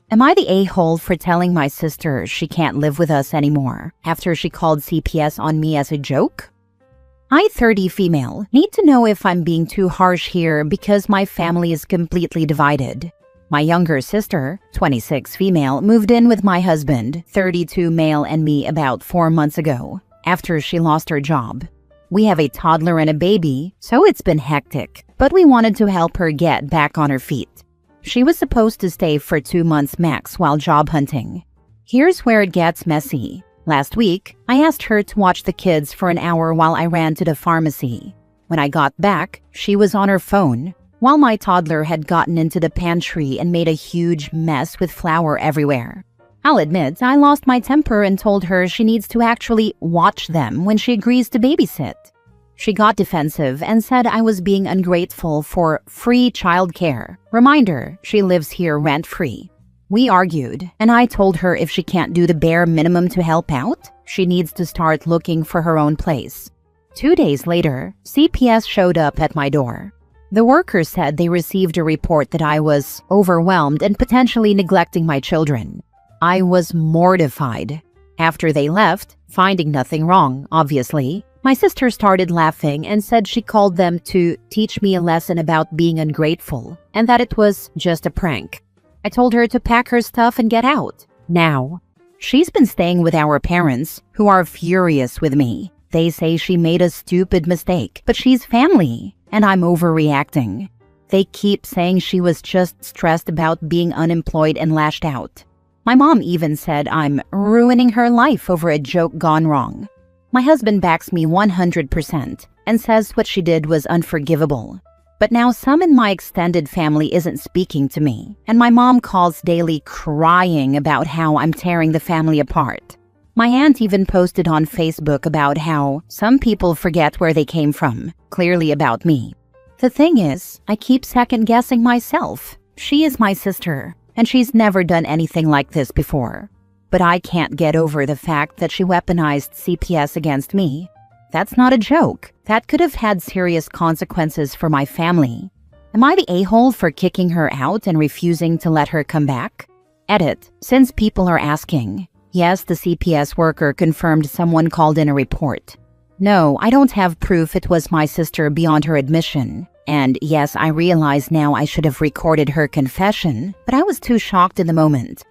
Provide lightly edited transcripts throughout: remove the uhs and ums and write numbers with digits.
Am I the a-hole for telling my sister she can't live with us anymore after she called CPS on me as a joke? I, 30 female, need to know if I'm being too harsh here because my family is completely divided. My younger sister, 26 female, moved in with my husband, 32 male, and me about 4 months ago, after she lost her job. We have a toddler and a baby, so it's been hectic, but we wanted to help her get back on her feet. She was supposed to stay for 2 months max while job hunting. Here's where it gets messy. Last week, I asked her to watch the kids for an hour while I ran to the pharmacy. When I got back, she was on her phone, while my toddler had gotten into the pantry and made a huge mess with flour everywhere. I'll admit, I lost my temper and told her she needs to actually watch them when she agrees to babysit. She got defensive and said I was being ungrateful for free childcare. Reminder, she lives here rent-free. We argued, and I told her if she can't do the bare minimum to help out, she needs to start looking for her own place. 2 days later, CPS showed up at my door. The workers said they received a report that I was overwhelmed and potentially neglecting my children. I was mortified. After they left, finding nothing wrong, obviously, my sister started laughing and said she called them to teach me a lesson about being ungrateful and that it was just a prank. I told her to pack her stuff and get out. Now, she's been staying with our parents, who are furious with me. They say she made a stupid mistake, but she's family, and I'm overreacting. They keep saying she was just stressed about being unemployed and lashed out. My mom even said I'm ruining her life over a joke gone wrong. My husband backs me 100% and says what she did was unforgivable. But now some in my extended family isn't speaking to me, and my mom calls daily crying about how I'm tearing the family apart. My aunt even posted on Facebook about how some people forget where they came from, clearly about me. The thing is, I keep second-guessing myself. She is my sister, and she's never done anything like this before. But I can't get over the fact that she weaponized CPS against me. That's not a joke. That could have had serious consequences for my family. Am I the a-hole for kicking her out and refusing to let her come back? Edit. Since people are asking. Yes, the CPS worker confirmed someone called in a report. No, I don't have proof it was my sister beyond her admission. And yes, I realize now I should have recorded her confession, but I was too shocked in the moment.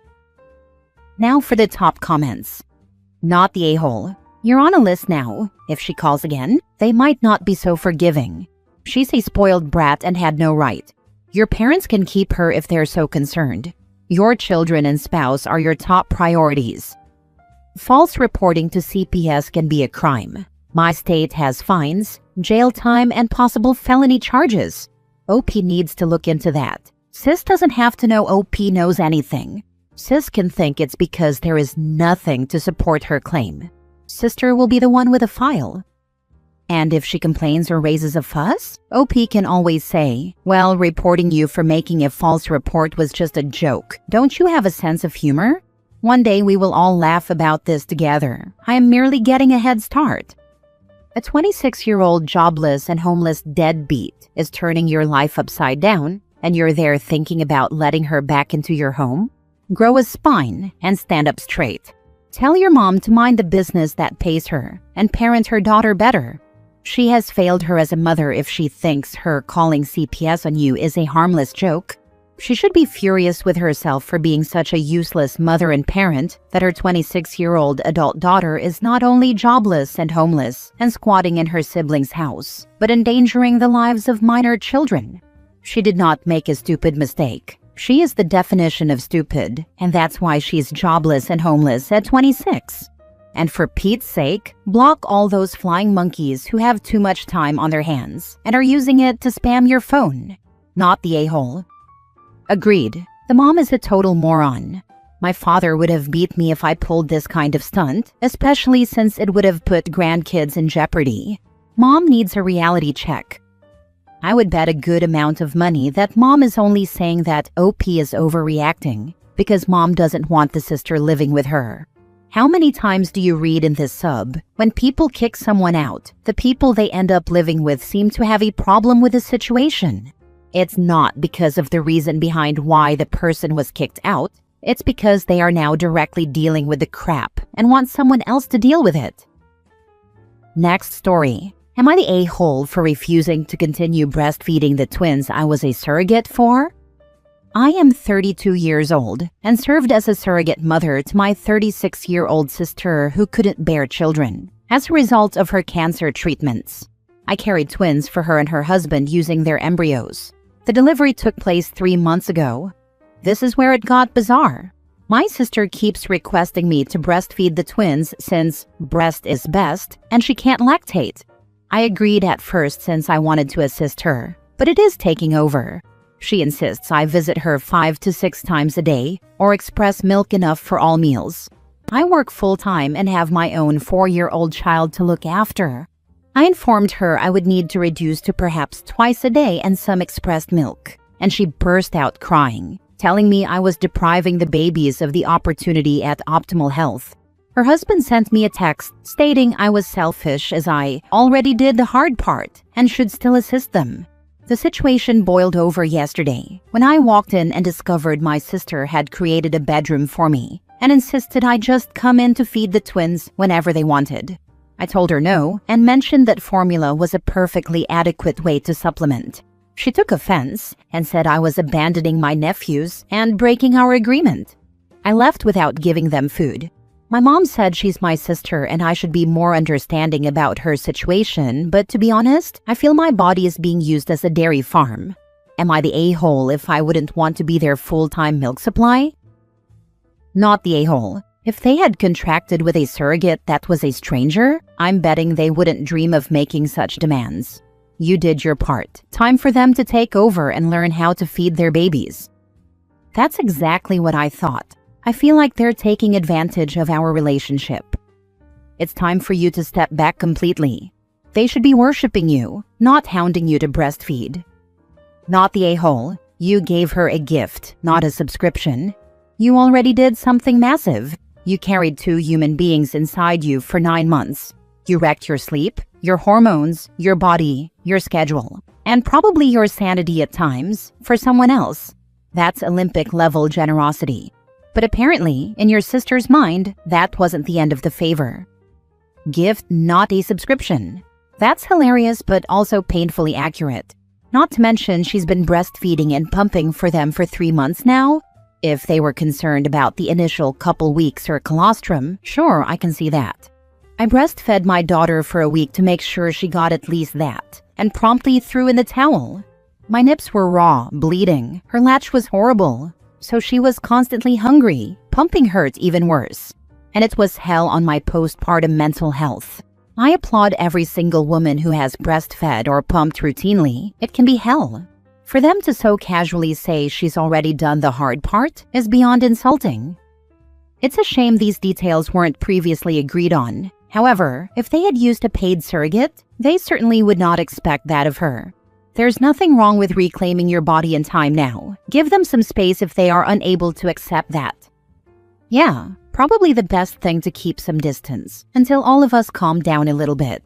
Now for the top comments. Not the a-hole. You're on a list now. If she calls again, they might not be so forgiving. She's a spoiled brat and had no right. Your parents can keep her if they're so concerned. Your children and spouse are your top priorities. False reporting to CPS can be a crime. My state has fines, jail time, and possible felony charges. OP needs to look into that. Sis doesn't have to know OP knows anything. Sis can think it's because there is nothing to support her claim. Sister will be the one with a file. And if she complains or raises a fuss, OP can always say, well, reporting you for making a false report was just a joke. Don't you have a sense of humor? One day we will all laugh about this together. I am merely getting a head start. A 26-year-old jobless and homeless deadbeat is turning your life upside down, and you're there thinking about letting her back into your home? Grow a spine and stand up straight. Tell your mom to mind the business that pays her and parent her daughter better. She has failed her as a mother if she thinks her calling CPS on you is a harmless joke. She should be furious with herself for being such a useless mother and parent that her 26-year-old adult daughter is not only jobless and homeless and squatting in her sibling's house, but endangering the lives of minor children. She did not make a stupid mistake. She is the definition of stupid, and that's why she's jobless and homeless at 26. And for Pete's sake, block all those flying monkeys who have too much time on their hands and are using it to spam your phone. Not the a-hole. Agreed. The mom is a total moron. My father would have beat me if I pulled this kind of stunt, especially since it would have put grandkids in jeopardy. Mom needs a reality check. I would bet a good amount of money that mom is only saying that OP is overreacting because mom doesn't want the sister living with her. How many times do you read in this sub, when people kick someone out, the people they end up living with seem to have a problem with the situation? It's not because of the reason behind why the person was kicked out. it's because they are now directly dealing with the crap and want someone else to deal with it. Next story. Am I the a-hole for refusing to continue breastfeeding the twins I was a surrogate for? I am 32 years old and served as a surrogate mother to my 36-year-old sister who couldn't bear children as a result of her cancer treatments. I carried twins for her and her husband using their embryos. The delivery took place 3 months ago. This is where it got bizarre. My sister keeps requesting me to breastfeed the twins since breast is best and she can't lactate. I agreed at first since I wanted to assist her, but it is taking over. She insists I visit her 5 to 6 times a day or express milk enough for all meals. I work full-time and have my own 4-year-old child to look after. I informed her I would need to reduce to perhaps twice a day and some expressed milk, and she burst out crying, telling me I was depriving the babies of the opportunity at optimal health. Her husband sent me a text stating I was selfish as I already did the hard part and should still assist them. The situation boiled over yesterday when I walked in and discovered my sister had created a bedroom for me and insisted I just come in to feed the twins whenever they wanted. I told her no and mentioned that formula was a perfectly adequate way to supplement. She took offense and said I was abandoning my nephews and breaking our agreement. I left without giving them food. My mom said she's my sister and I should be more understanding about her situation, but to be honest, I feel my body is being used as a dairy farm. Am I the a-hole if I wouldn't want to be their full-time milk supply? Not the a-hole. If they had contracted with a surrogate that was a stranger, I'm betting they wouldn't dream of making such demands. You did your part. Time for them to take over and learn how to feed their babies. That's exactly what I thought. I feel like they're taking advantage of our relationship. It's time for you to step back completely. They should be worshiping you, not hounding you to breastfeed. Not the a-hole. You gave her a gift, not a subscription. You already did something massive. You carried 2 human beings inside you for 9 months. You wrecked your sleep, your hormones, your body, your schedule, and probably your sanity at times for someone else. That's Olympic-level generosity. But apparently, in your sister's mind, that wasn't the end of the favor. Gift, not a subscription. That's hilarious but also painfully accurate. Not to mention she's been breastfeeding and pumping for them for 3 months now. If they were concerned about the initial couple weeks or colostrum, sure, I can see that. I breastfed my daughter for a week to make sure she got at least that, and promptly threw in the towel. My nips were raw, bleeding. Her latch was horrible. So she was constantly hungry. Pumping hurt even worse. And it was hell on my postpartum mental health. I applaud every single woman who has breastfed or pumped routinely. It can be hell. For them to so casually say she's already done the hard part is beyond insulting. It's a shame these details weren't previously agreed on. However, if they had used a paid surrogate, they certainly would not expect that of her. There's nothing wrong with reclaiming your body and time now. Give them some space if they are unable to accept that. Yeah, probably the best thing to keep some distance until all of us calm down a little bit.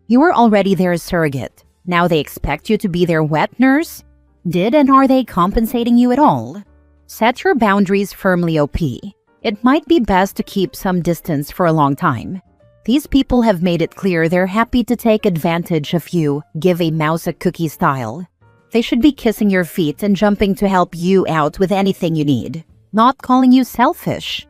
You were already their surrogate. Now they expect you to be their wet nurse? Did and are they compensating you at all? Set your boundaries firmly, OP. It might be best to keep some distance for a long time. These people have made it clear they're happy to take advantage of you, give a mouse a cookie style. They should be kissing your feet and jumping to help you out with anything you need, not calling you selfish.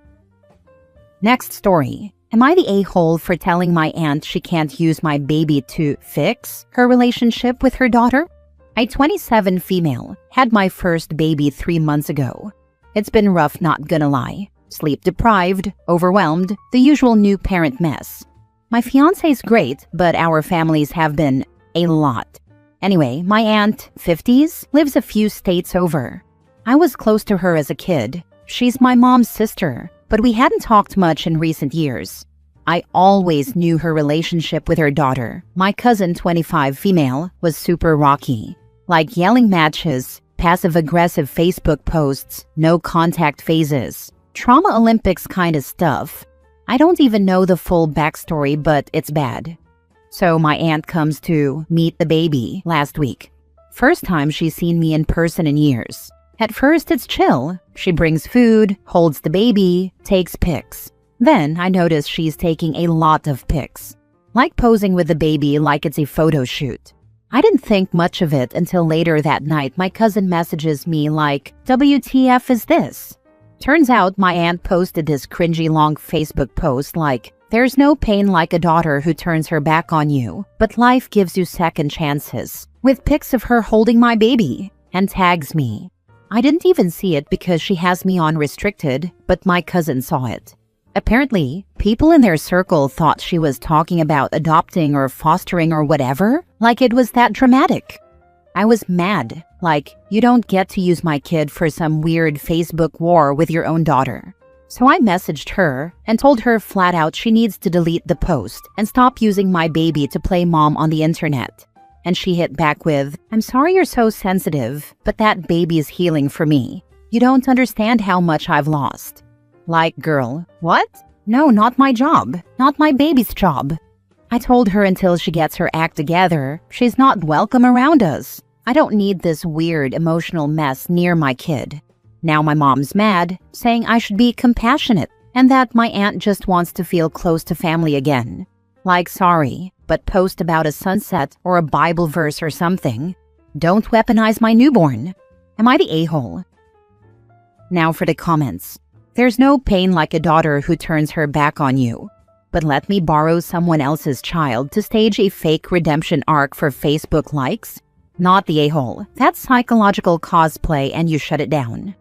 Next story. Am I the a-hole for telling my aunt she can't use my baby to fix her relationship with her daughter? A 27 female had my first baby 3 months ago. It's been rough, not gonna lie. Sleep deprived, overwhelmed, the usual new parent mess. My fiance's great, but our families have been a lot. Anyway, my aunt, 50s, lives a few states over. I was close to her as a kid. She's my mom's sister, but we hadn't talked much in recent years. I always knew her relationship with her daughter, my cousin 25 female, was super rocky. Like yelling matches, passive-aggressive Facebook posts, no contact phases. Trauma Olympics kind of stuff. I don't even know the full backstory, but it's bad. So my aunt comes to meet the baby last week. First time she's seen me in person in years. At first, it's chill. She brings food, holds the baby, takes pics. Then I notice she's taking a lot of pics, like posing with the baby like it's a photo shoot. I didn't think much of it until later that night my cousin messages me like, "WTF is this?" Turns out my aunt posted this cringy long Facebook post like, "There's no pain like a daughter who turns her back on you, but life gives you second chances," with pics of her holding my baby, and tags me. I didn't even see it because she has me on restricted, but my cousin saw it. Apparently, people in their circle thought she was talking about adopting or fostering or whatever, like it was that dramatic. I was mad, like, you don't get to use my kid for some weird Facebook war with your own daughter. So I messaged her and told her flat out she needs to delete the post and stop using my baby to play mom on the internet. And she hit back with, "I'm sorry you're so sensitive, but that baby is healing for me. You don't understand how much I've lost." Like, girl, what? No, not my job. Not my baby's job. I told her until she gets her act together, she's not welcome around us. I don't need this weird emotional mess near my kid. Now my mom's mad, saying I should be compassionate and that my aunt just wants to feel close to family again. Like, sorry, but post about a sunset or a Bible verse or something. Don't weaponize my newborn. Am I the a-hole? Now for the comments. There's no pain like a daughter who turns her back on you. But let me borrow someone else's child to stage a fake redemption arc for Facebook likes? Not the a-hole. That's psychological cosplay and you shut it down.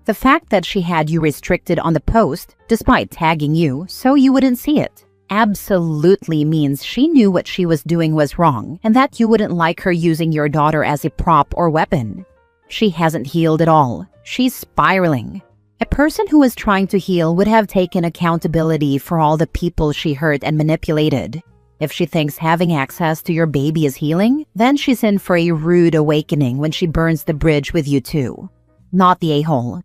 The fact that she had you restricted on the post, despite tagging you, so you wouldn't see it, absolutely means she knew what she was doing was wrong and that you wouldn't like her using your daughter as a prop or weapon. She hasn't healed at all. She's spiraling. A person who is trying to heal would have taken accountability for all the people she hurt and manipulated. If she thinks having access to your baby is healing, then she's in for a rude awakening when she burns the bridge with you too. Not the a-hole.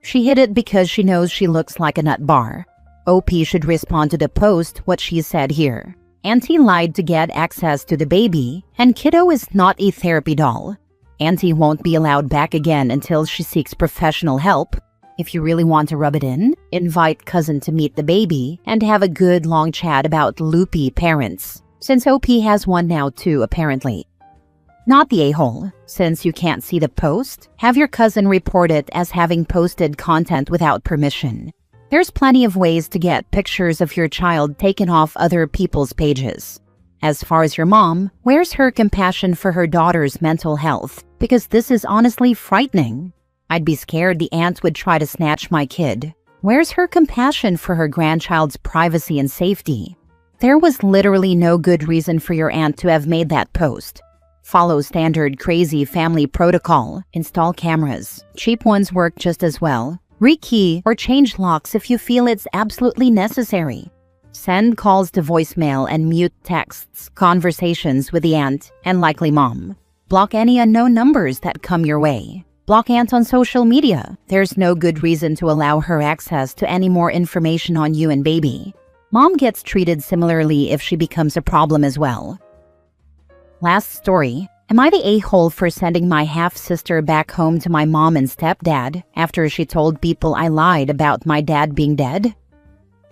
She hid it because she knows she looks like a nut bar. OP should respond to the post what she said here. Auntie lied to get access to the baby, and kiddo is not a therapy doll. Auntie won't be allowed back again until she seeks professional help. If you really want to rub it in, invite cousin to meet the baby and have a good long chat about loopy parents, since OP has one now too apparently. Not the a-hole. Since you can't see the post, have your cousin report it as having posted content without permission. There's plenty of ways to get pictures of your child taken off other people's pages. As far as your mom, where's her compassion for her daughter's mental health? Because this is honestly frightening. I'd be scared the aunt would try to snatch my kid. Where's her compassion for her grandchild's privacy and safety? There was literally no good reason for your aunt to have made that post. Follow standard crazy family protocol. Install cameras. Cheap ones work just as well. Rekey or change locks if you feel it's absolutely necessary. Send calls to voicemail and mute texts, conversations with the aunt and likely mom. Block any unknown numbers that come your way. Block aunt on social media. There's no good reason to allow her access to any more information on you and baby. Mom gets treated similarly if she becomes a problem as well. Last story. Am I the a-hole for sending my half-sister back home to my mom and stepdad after she told people I lied about my dad being dead?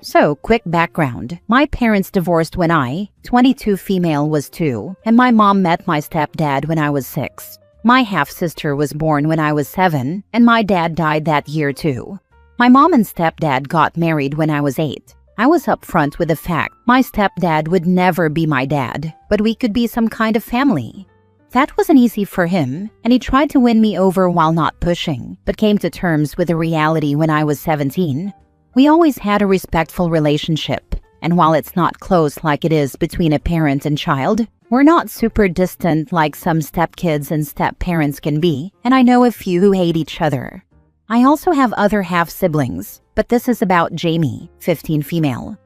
So, quick background. My parents divorced when I, 22 female, was 2, and my mom met my stepdad when I was 6. My half-sister was born when I was 7, and my dad died that year too. My mom and stepdad got married when I was 8. I was upfront with the fact my stepdad would never be my dad, but we could be some kind of family. That wasn't easy for him, and he tried to win me over while not pushing, but came to terms with the reality when I was 17. We always had a respectful relationship, and while it's not close like it is between a parent and child, we're not super distant like some stepkids and step-parents can be, and I know a few who hate each other. I also have other half-siblings, but this is about Jamie, 15 female.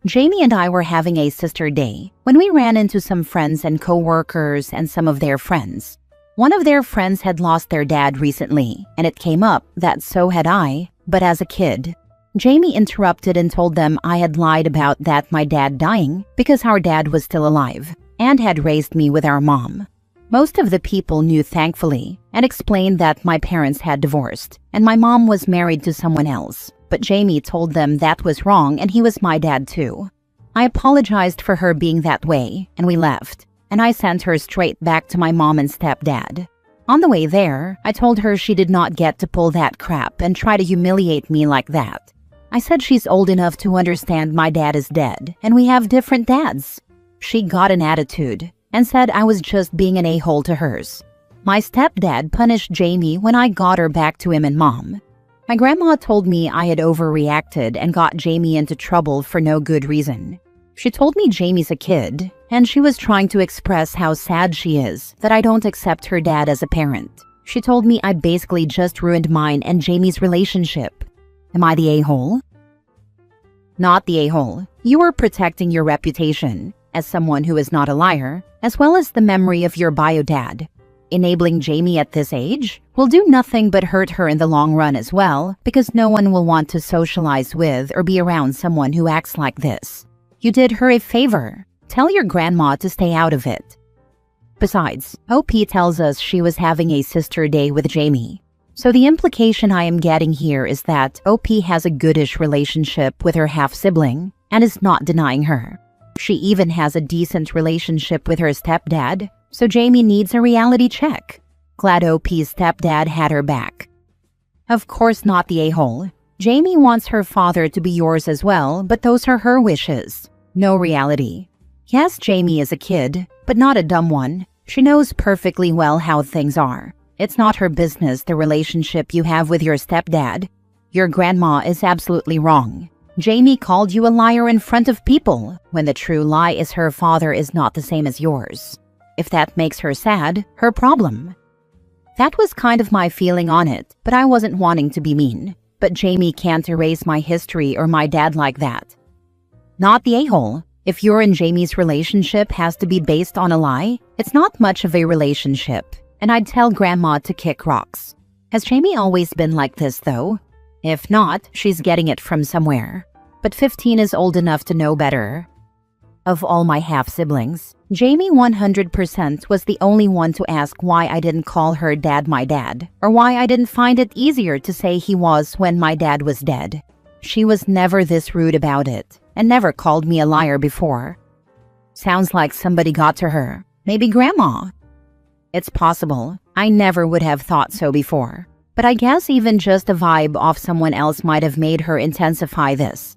Jamie and I were having a sister day when we ran into some friends and co-workers and some of their friends. One of their friends had lost their dad recently, and it came up that so had I, but as a kid. Jamie interrupted and told them I had lied about that my dad dying because our dad was still alive and had raised me with our mom. Most of the people knew, thankfully, and explained that my parents had divorced and my mom was married to someone else. But Jamie told them that was wrong and he was my dad too. I apologized for her being that way and we left, and I sent her straight back to my mom and stepdad. On the way there, I told her she did not get to pull that crap and try to humiliate me like that. I said she's old enough to understand my dad is dead and we have different dads. She got an attitude and said I was just being an a-hole to hers. My stepdad punished Jamie when I got her back to him and mom. My grandma told me I had overreacted and got Jamie into trouble for no good reason. She told me Jamie's a kid, and she was trying to express how sad she is that I don't accept her dad as a parent. She told me I basically just ruined mine and Jamie's relationship. Am I the a-hole? Not the a-hole. You are protecting your reputation as someone who is not a liar, as well as the memory of your bio dad. Enabling Jamie at this age will do nothing but hurt her in the long run as well, because no one will want to socialize with or be around someone who acts like this. You did her a favor. Tell your grandma to stay out of it. Besides, OP tells us she was having a sister day with Jamie. So the implication I am getting here is that OP has a goodish relationship with her half-sibling and is not denying her. She even has a decent relationship with her stepdad, so Jamie needs a reality check. Glad OP's stepdad had her back. Of course not the a-hole. Jamie wants her father to be yours as well, but those are her wishes. No reality. Yes, Jamie is a kid, but not a dumb one. She knows perfectly well how things are. It's not her business the relationship you have with your stepdad. Your grandma is absolutely wrong. Jamie called you a liar in front of people, when the true lie is her father is not the same as yours. If that makes her sad, her problem. That was kind of my feeling on it, but I wasn't wanting to be mean. But Jamie can't erase my history or my dad like that. Not the a-hole. If your and Jamie's relationship has to be based on a lie, it's not much of a relationship, and I'd tell Grandma to kick rocks. Has Jamie always been like this, though? If not, she's getting it from somewhere. But 15 is old enough to know better. Of all my half-siblings, Jamie 100% was the only one to ask why I didn't call her dad my dad, or why I didn't find it easier to say he was when my dad was dead. She was never this rude about it, and never called me a liar before. Sounds like somebody got to her. Maybe Grandma. It's possible. I never would have thought so before. But I guess even just a vibe off someone else might have made her intensify this.